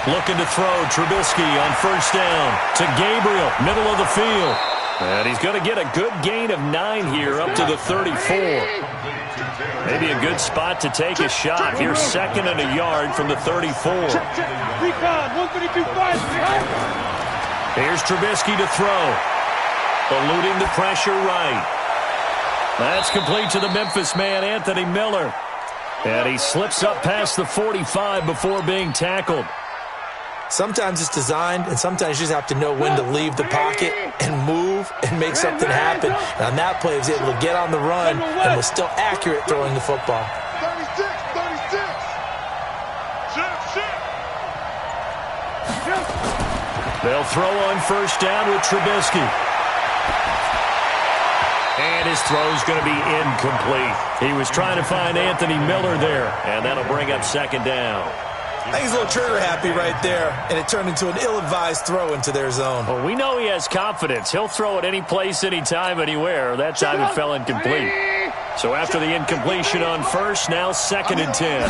Looking to throw. Trubisky on first down to Gabriel, middle of the field. And he's going to get a good gain of 9 here up to the 34. Maybe a good spot to take a shot. Here's 2nd and a yard from the 34. Here's Trubisky to throw. Eluding the pressure right. That's complete to the Memphis man, Anthony Miller. And he slips up past the 45 before being tackled. Sometimes it's designed, and sometimes you just have to know when to leave the pocket and move and make something happen. And on that play, he was able to get on the run and was still accurate throwing the football. 36. They'll throw on first down with Trubisky. And his throw's going to be incomplete. He was trying to find Anthony Miller there, and that'll bring up 2nd down. I think he's a little trigger happy right there, and it turned into an ill-advised throw into their zone. Well, we know he has confidence. He'll throw it any place, anytime, anywhere. That time it fell incomplete. So after the incompletion on first, now 2nd and 10.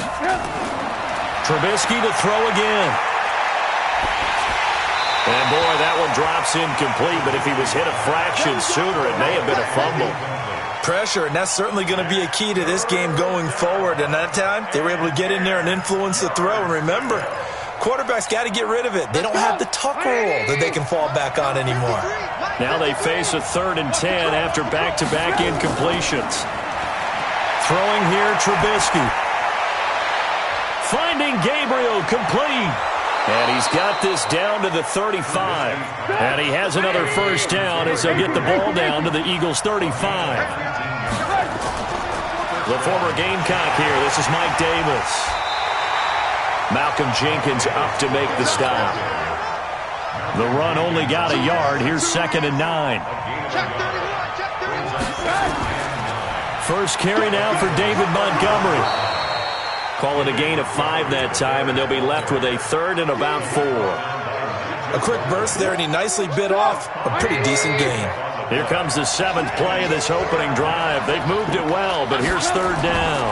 Trubisky to throw again. And, boy, that one drops incomplete, but if he was hit a fraction sooner, it may have been a fumble. Pressure, and that's certainly going to be a key to this game going forward. And that time, they were able to get in there and influence the throw. And remember, quarterbacks got to get rid of it. They don't have the tuck rule that they can fall back on anymore. Now they face a 3rd and 10 after back-to-back incompletions. Throwing here, Trubisky. Finding Gabriel, complete. And he's got this down to the 35. And he has another first down as they'll get the ball down to the Eagles' 35. The former Gamecock here. This is Mike Davis. Malcolm Jenkins up to make the stop. The run only got a yard. Here's 2nd and 9. First carry now for David Montgomery. Call it a gain of 5 that time, and they'll be left with a 3rd and about 4. A quick burst there, and he nicely bit off a pretty decent gain. Here comes the 7th play of this opening drive. They've moved it well, but here's 3rd down.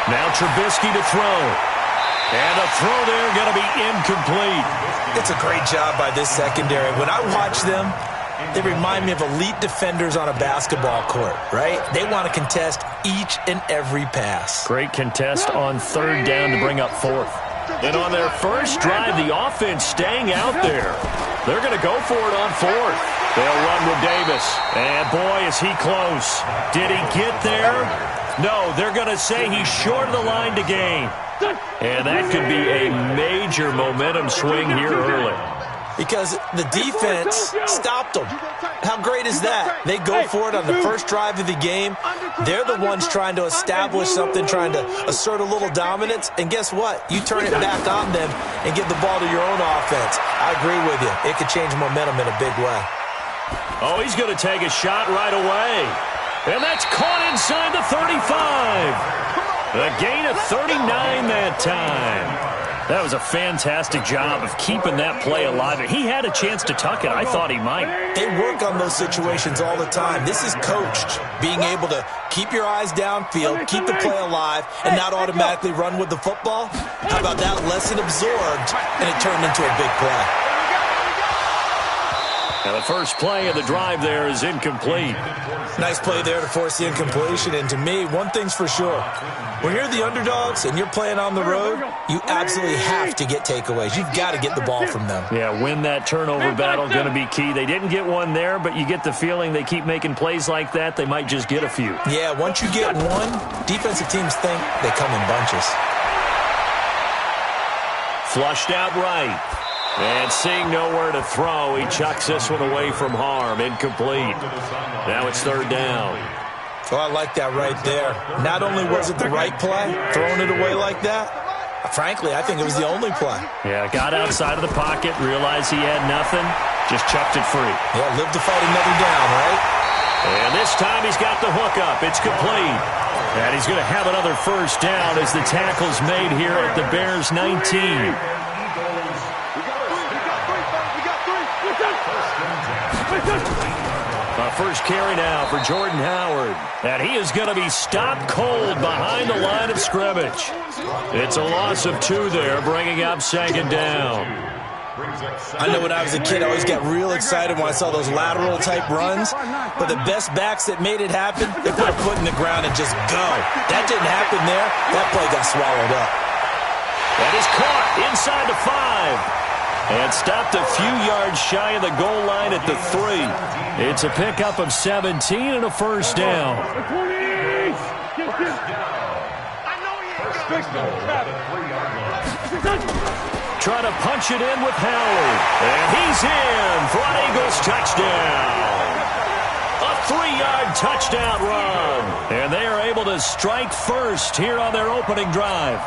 Now Trubisky to throw. And a throw there going to be incomplete. It's a great job by this secondary. When I watch them, they remind me of elite defenders on a basketball court, right? They want to contest each and every pass. Great contest on 3rd down to bring up 4th. And on their first drive, the offense staying out there. They're going to go for it on 4th. They'll run with Davis. And, boy, is he close. Did he get there? No, they're going to say he's short of the line to gain. And that could be a major momentum swing here early. Because the defense stopped them. How great is that? They go for it on the first drive of the game. They're the ones trying to establish something, trying to assert a little dominance. And guess what? You turn it back on them and give the ball to your own offense. I agree with you. It could change momentum in a big way. Oh, he's going to take a shot right away. And that's caught inside the 35. A gain of 39 that time. That was a fantastic job of keeping that play alive. He had a chance to tuck it. I thought he might. They work on those situations all the time. This is coached. Being able to keep your eyes downfield, keep the play alive, and not automatically run with the football. How about that lesson absorbed, and it turned into a big play. Now the first play of the drive there is incomplete. Nice play there to force the incompletion. And to me, one thing's for sure. When you're the underdogs and you're playing on the road, you absolutely have to get takeaways. You've got to get the ball from them. Yeah, win that turnover battle, going to be key. They didn't get one there, but you get the feeling they keep making plays like that, they might just get a few. Yeah, once you get one, defensive teams think they come in bunches. Flushed out right. And seeing nowhere to throw, he chucks this one away from harm. Incomplete. Now it's 3rd down. Oh, I like that right there. Not only was it the right play, throwing it away like that, frankly, I think it was the only play. Yeah, got outside of the pocket, realized he had nothing, just chucked it free. Yeah, live to fight another down, right? And this time he's got the hook up. It's complete. And he's going to have another first down as the tackle's made here at the Bears' 19. A first carry now for Jordan Howard. And he is going to be stopped cold behind the line of scrimmage. It's a loss of 2 there, bringing up second down. I know when I was a kid, I always got real excited when I saw those lateral-type runs. But the best backs that made it happen, they put a foot in the ground and just go. That didn't happen there. That play got swallowed up. That is caught inside the 5. And stopped a few yards shy of the goal line at the 3. It's a pickup of 17 and a first down. Trying to punch it in with Howard. And he's in for an Eagles touchdown. A 3-yard touchdown run. And they are able to strike first here on their opening drive.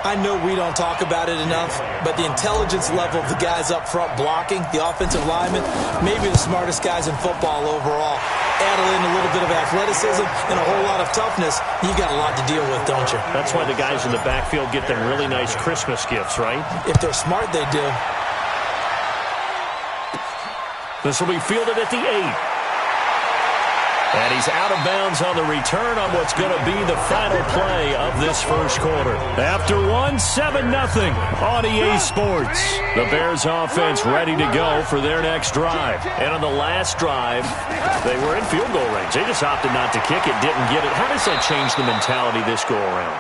I know we don't talk about it enough, but the intelligence level of the guys up front blocking, the offensive linemen, maybe the smartest guys in football overall. Add in a little bit of athleticism and a whole lot of toughness, you got a lot to deal with, don't you? That's why the guys in the backfield get them really nice Christmas gifts, right? If they're smart, they do. This will be fielded at the 8. And he's out of bounds on the return on what's going to be the final play of this first quarter. After 7-0 on EA Sports. The Bears offense ready to go for their next drive. And on the last drive, they were in field goal range. They just opted not to kick it, didn't get it. How does that change the mentality this go around?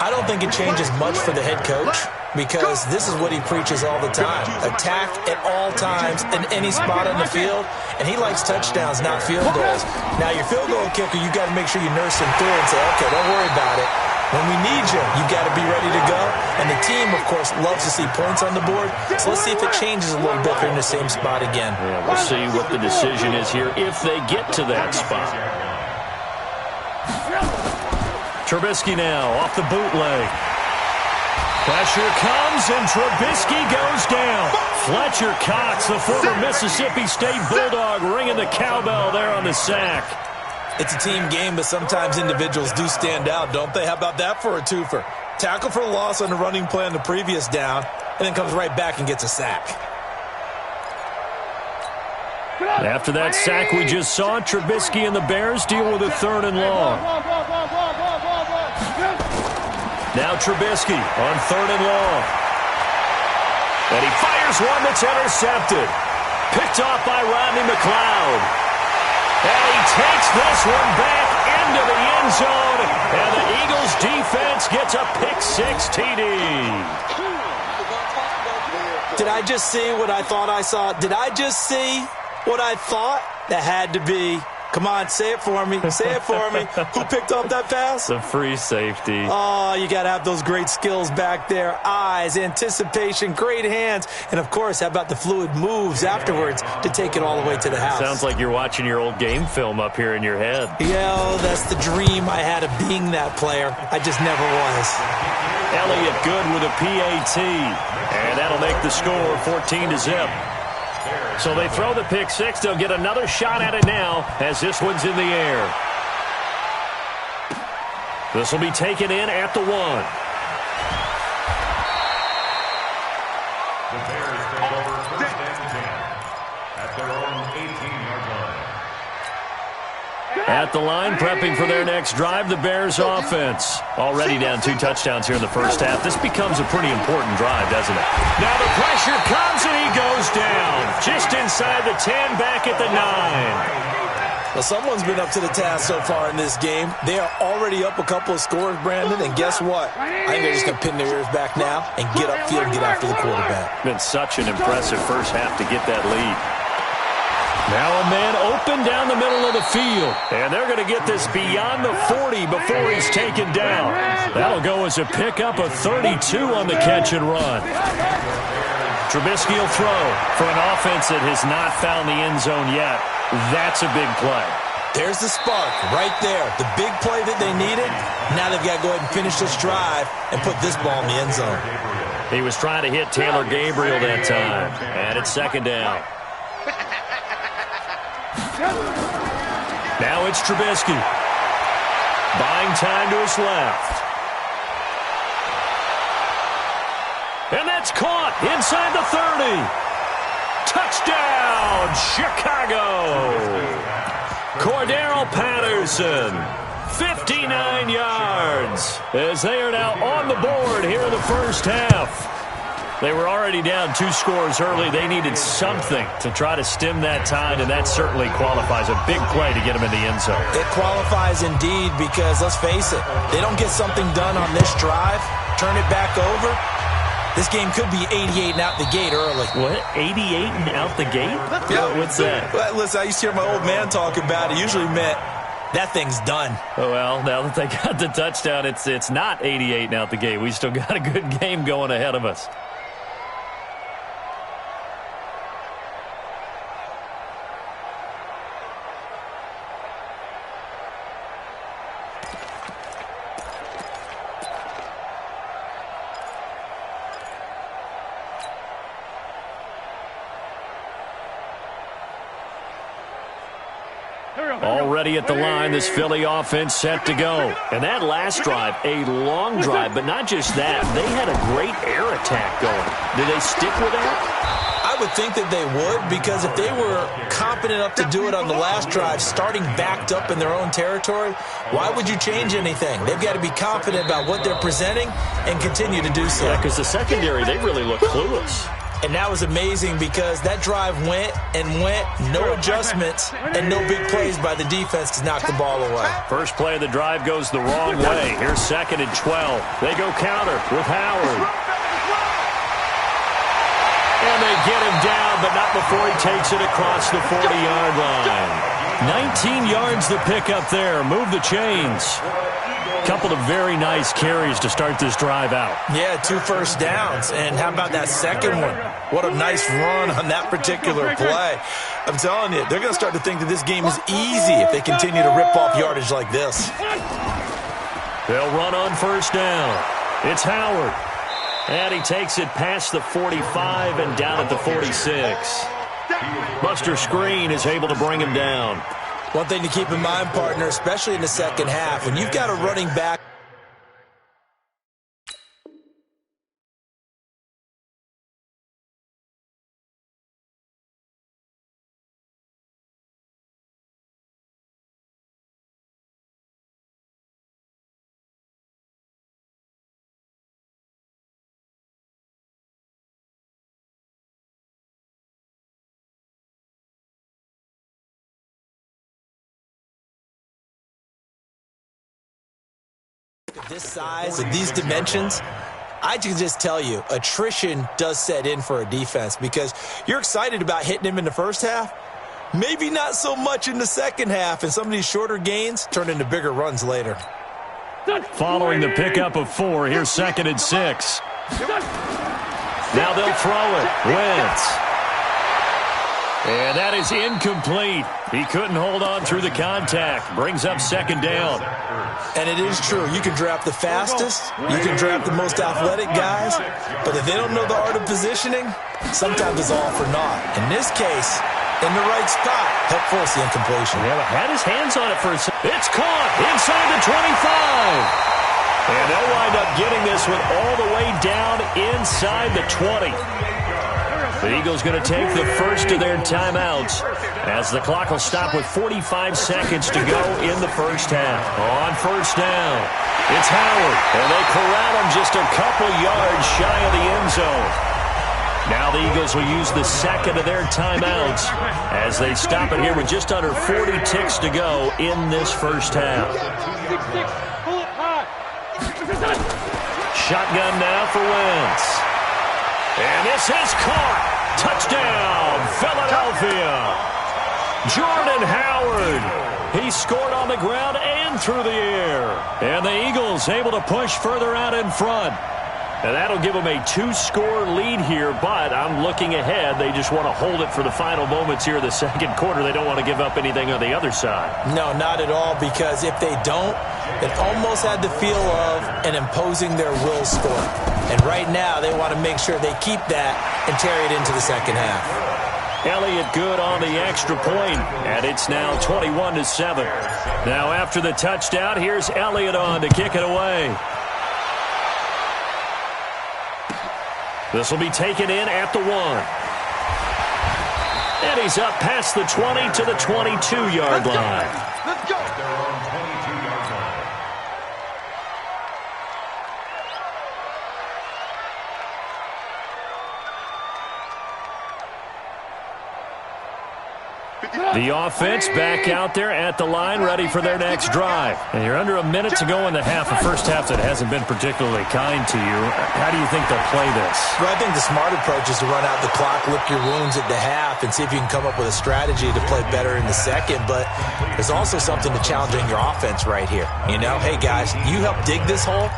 I don't think it changes much for the head coach because this is what he preaches all the time. Attack at all times in any spot on the field, and he likes touchdowns, not field goals. Now, your field goal kicker, you got to make sure you nurse him through and say, okay, don't worry about it. When we need you, you got to be ready to go. And the team, of course, loves to see points on the board. So let's see if it changes a little bit if they're in the same spot again. Yeah, we'll see what the decision is here if they get to that spot. Trubisky now off the bootleg. Pressure comes, and Trubisky goes down. Fletcher Cox, the former Mississippi State Bulldog, ringing the cowbell there on the sack. It's a team game, but sometimes individuals do stand out, don't they? How about that for a twofer? Tackle for a loss on the running play on the previous down, and then comes right back and gets a sack. After that sack we just saw, Trubisky and the Bears deal with a 3rd and long. Now Trubisky on 3rd and long. And he fires one that's intercepted. Picked off by Rodney McLeod. And he takes this one back into the end zone. And the Eagles defense gets a pick-6 TD. Did I just see what I thought I saw? Did I just see what I thought? That had to be. Come on, say it for me. Say it for me. Who picked up that pass? The free safety. Oh, you got to have those great skills back there. Eyes, anticipation, great hands. And, of course, how about the fluid moves afterwards to take it all the way to the house? Sounds like you're watching your old game film up here in your head. Yeah, that's the dream I had of being that player. I just never was. Elliott good with a PAT. And that'll make the score 14-0. So they throw the pick-6. They'll get another shot at it now as this one's in the air. This will be taken in at the 1. The Bears take over 1st and 10 at their own 18-yard line. At the line, prepping for their next drive, the Bears offense. Already down 2 touchdowns here in the first half. This becomes a pretty important drive, doesn't it? Now the pressure comes and he goes down. Just inside the 10, back at the 9. Well, someone's been up to the task so far in this game. They are already up a couple of scores, Brandon, and guess what? I think they're just going to pin their ears back now and get upfield and get after the quarterback. Been such an impressive first half to get that lead. Now a man open down the middle of the field. And they're going to get this beyond the 40 before he's taken down. That'll go as a pickup of 32 on the catch and run. Trubisky will throw for an offense that has not found the end zone yet. That's a big play. There's the spark right there. The big play that they needed. Now they've got to go ahead and finish this drive and put this ball in the end zone. He was trying to hit Taylor Gabriel that time. And it's 2nd down. Now it's Trubisky. Buying time to his left. And that's caught inside the 30. Touchdown, Chicago. Peterson. 59 yards as they are now on the board here in the first half. They were already down 2 scores early. They needed something to try to stem that tide, and that certainly qualifies. A big play to get them in the end zone. It qualifies indeed because, let's face it, they don't get something done on this drive, turn it back over, this game could be 88 and out the gate early. What? 88 and out the gate? Yeah. What's that? Well, listen, I used to hear my old man talk about it. It usually meant that thing's done. Oh, well, now that they got the touchdown, it's not 88 and out the gate. We still got a good game going ahead of us. Already at the line, this Philly offense set to go. And that last drive, a long drive, but not just that. They had a great air attack going. Did they stick with that? I would think that they would, because if they were competent enough to do it on the last drive, starting backed up in their own territory, why would you change anything? They've got to be confident about what they're presenting and continue to do so. Yeah, because the secondary, they really look clueless. And that was amazing because that drive went and went, no adjustments, and no big plays by the defense to knock the ball away. First play of the drive goes the wrong way. Here's 2nd and 12. They go counter with Howard. And they get him down, but not before he takes it across the 40-yard line. 19 yards the pick up there. Move the chains. Couple of very nice carries to start this drive out. Yeah, 2 first downs. And how about that second one? What a nice run on that particular play. I'm telling you, they're going to start to think that this game is easy if they continue to rip off yardage like this. They'll run on first down. It's Howard. And he takes it past the 45 and down at the 46. Buster Screen is able to bring him down. One thing to keep in mind, partner, especially in the second half, when you've got a running back. This size and these dimensions, I can just tell you, attrition does set in for a defense because you're excited about hitting him in the first half. Maybe not so much in the second half, and some of these shorter gains turn into bigger runs later. Following the pickup of 4, here's 2nd and 6. Now they'll throw it. Wentz. And that is incomplete. He couldn't hold on through the contact. Brings up 2nd down. And it is true. You can draft the fastest. You can draft the most athletic guys. But if they don't know the art of positioning, sometimes it's all for naught. In this case, in the right spot, help force the incompletion. Yeah, had his hands on it for a second. It's caught inside the 25. And they'll wind up getting this one all the way down inside the 20. The Eagles going to take the first of their timeouts as the clock will stop with 45 seconds to go in the first half. On first down, it's Howard, and they corral him just a couple yards shy of the end zone. Now the Eagles will use the second of their timeouts as they stop it here with just under 40 ticks to go in this first half. Shotgun now for Wentz. And this is caught. Touchdown, Philadelphia. Jordan Howard. He scored on the ground and through the air. And the Eagles able to push further out in front. And that'll give them a 2-score lead here, but I'm looking ahead. They just want to hold it for the final moments here in the second quarter. They don't want to give up anything on the other side. No, not at all, because if they don't, it almost had the feel of an imposing their will score. And right now, they want to make sure they keep that and carry it into the second half. Elliott good on the extra point, and it's now 21-7. Now after the touchdown, here's Elliott on to kick it away. This will be taken in at the 1. And he's up past the 20 to the 22-yard line. Let's go. The offense back out there at the line, ready for their next drive. And you're under a minute to go in the half, a first half that hasn't been particularly kind to you. How do you think they'll play this? Well, I think the smart approach is to run out the clock, lick your wounds at the half, and see if you can come up with a strategy to play better in the second. But there's also something to challenging your offense right here. You know, hey, guys, you help dig this hole.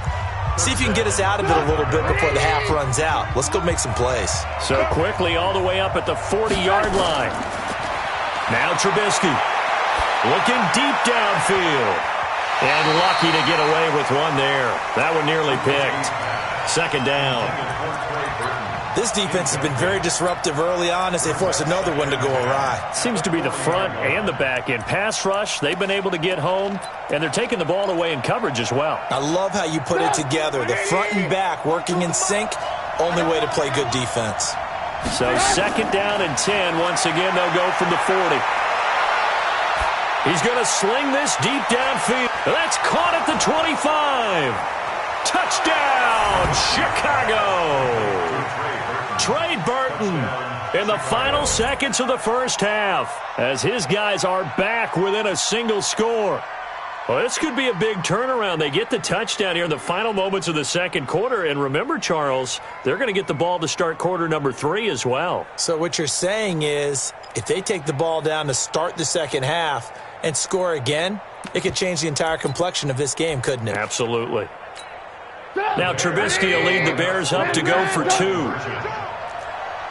See if you can get us out of it a little bit before the half runs out. Let's go make some plays. So quickly all the way up at the 40-yard line. Now Trubisky looking deep downfield. And lucky to get away with one there. That one nearly picked. Second down. This defense has been very disruptive early on as they force another one to go awry. Seems to be the front and the back end. Pass rush, they've been able to get home, and they're taking the ball away in coverage as well. I love how you put it together. The front and back working in sync, only way to play good defense. So second down and 10. Once again, they'll go from the 40. He's going to sling this deep downfield. That's caught at the 25. Touchdown, Chicago. Trey Burton in the final seconds of the first half as his guys are back within a single score. Well, this could be a big turnaround. They get the touchdown here in the final moments of the second quarter. And remember, Charles, they're going to get the ball to start quarter number 3 as well. So what you're saying is if they take the ball down to start the second half and score again, it could change the entire complexion of this game, couldn't it? Absolutely. Now Trubisky will lead the Bears up to go for 2.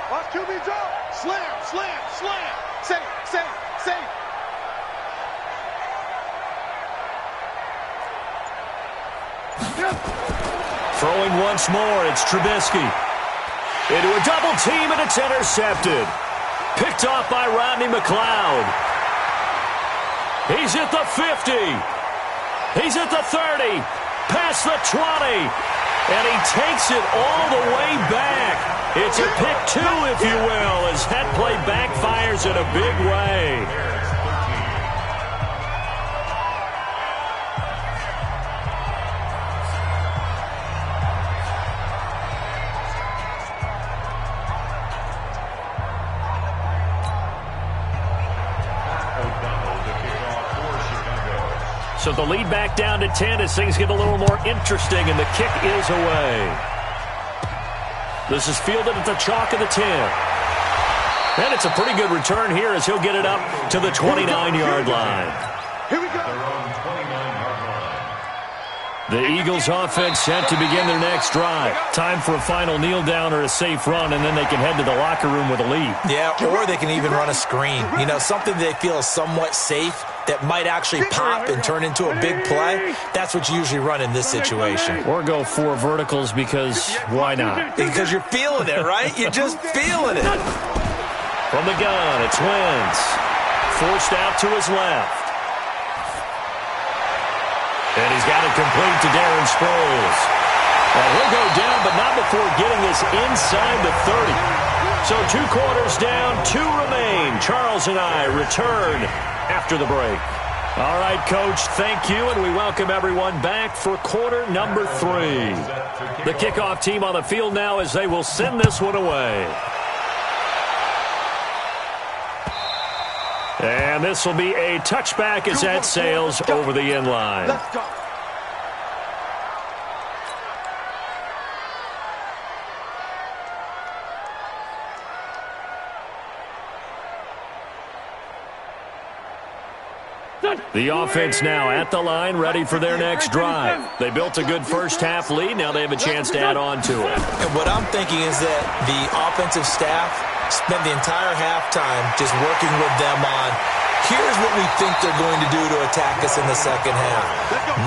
Watch QB drop. Slam, slam, slam. Safe. Throwing once more, it's Trubisky. Into a double team, and it's intercepted. Picked off by Rodney McLeod. He's at the 50. He's at the 30. Past the 20. And he takes it all the way back. It's a pick 2, if you will, as that play backfires in a big way. So the lead back down to 10 as things get a little more interesting, and the kick is away. This is fielded at the chalk of the 10. And it's a pretty good return here as he'll get it up to the 29-yard line. Here we go. The Eagles offense set to begin their next drive. Time for a final kneel down or a safe run, and then they can head to the locker room with a lead. Yeah, or they can even run a screen. You know, something they feel is somewhat safe that might actually pop and turn into a big play. That's what you usually run in this situation. Or go 4 verticals because why not? Because you're feeling it, right? You're just feeling it. From the gun, it's Wentz. Forced out to his left. And he's got it complete to Darren Sproles. And he'll go down, but not before getting this inside the 30. So 2 quarters down, 2 remain. Charles and I return after the break. All right, Coach, thank you, and we welcome everyone back for quarter number 3. The kickoff team on the field now as they will send this one away. And this will be a touchback as that sails over the end line. Let's go. The offense now at the line, ready for their next drive. They built a good first-half lead. Now they have a chance to add on to it. And what I'm thinking is that the offensive staff spent the entire halftime just working with them on, here's what we think they're going to do to attack us in the second half.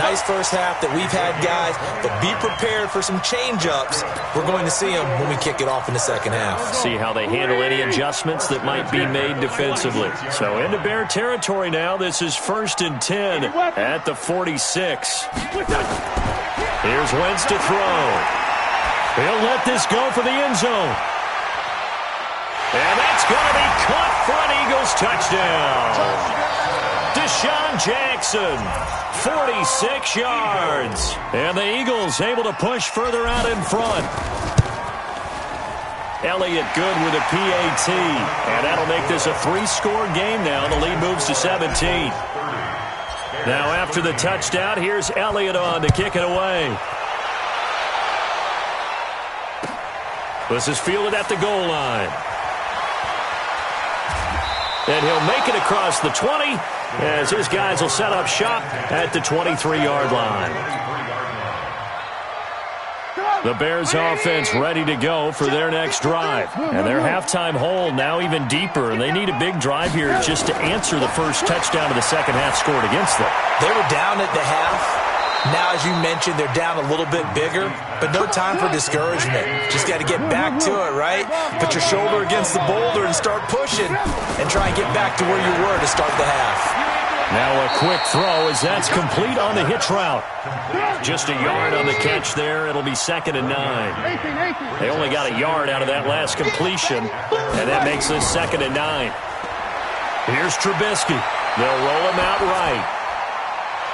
Nice first half that we've had, guys, but be prepared for some change-ups. We're going to see them when we kick it off in the second half. See how they handle any adjustments that might be made defensively. So into Bear territory now. This is 1st and 10 at the 46. Here's Wentz to throw. He'll let this go for the end zone. And that's going to be caught for an Eagles touchdown. Deshaun Jackson, 46 yards. And the Eagles able to push further out in front. Elliott good with a PAT. And that'll make this a 3-score game now. The lead moves to 17. Now after the touchdown, here's Elliott on to kick it away. This is fielded at the goal line. And he'll make it across the 20 as his guys will set up shop at the 23-yard line. The Bears offense ready to go for their next drive. And their halftime hole now even deeper. And they need a big drive here just to answer the first touchdown of the second half scored against them. They were down at the half. Now, as you mentioned, they're down a little bit bigger, but no time for discouragement. Just got to get back to it, right? Put your shoulder against the boulder and start pushing and try and get back to where you were to start the half. Now a quick throw as that's complete on the hitch route. Just a yard on the catch there. It'll be 2nd and 9. They only got a yard out of that last completion, and that makes this 2nd and 9. Here's Trubisky. They'll roll him out right.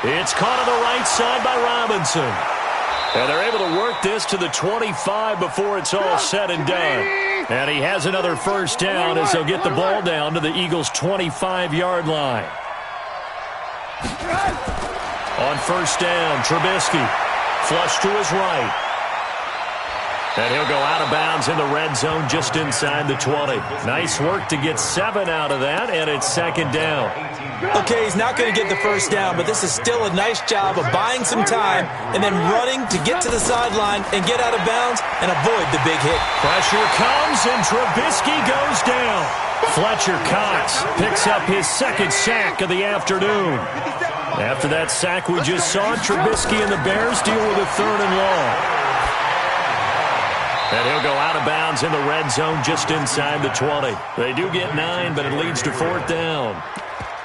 It's caught on the right side by Robinson. And they're able to work this to the 25 before it's all said and done. And he has another first down as they'll get the ball down to the Eagles' 25-yard line. On first down, Trubisky. Flush to his right. And he'll go out of bounds in the red zone just inside the 20. Nice work to get 7 out of that, and it's 2nd down. Okay, he's not going to get the first down, but this is still a nice job of buying some time and then running to get to the sideline and get out of bounds and avoid the big hit. Pressure comes, and Trubisky goes down. Fletcher Cox picks up his 2nd sack of the afternoon. After that sack we just saw, Trubisky and the Bears deal with a 3rd and long. And he'll go out of bounds in the red zone just inside the 20. They do get 9, but it leads to 4th down.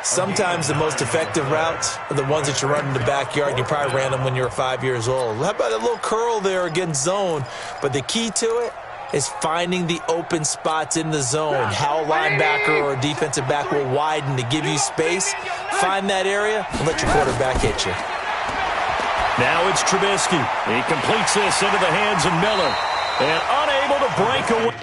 Sometimes the most effective routes are the ones that you run in the backyard. You probably ran them when you were 5 years old. How about a little curl there against zone? But the key to it is finding the open spots in the zone. How a linebacker or a defensive back will widen to give you space. Find that area and let your quarterback hit you. Now it's Trubisky. He completes this into the hands of Miller. And unable to break away.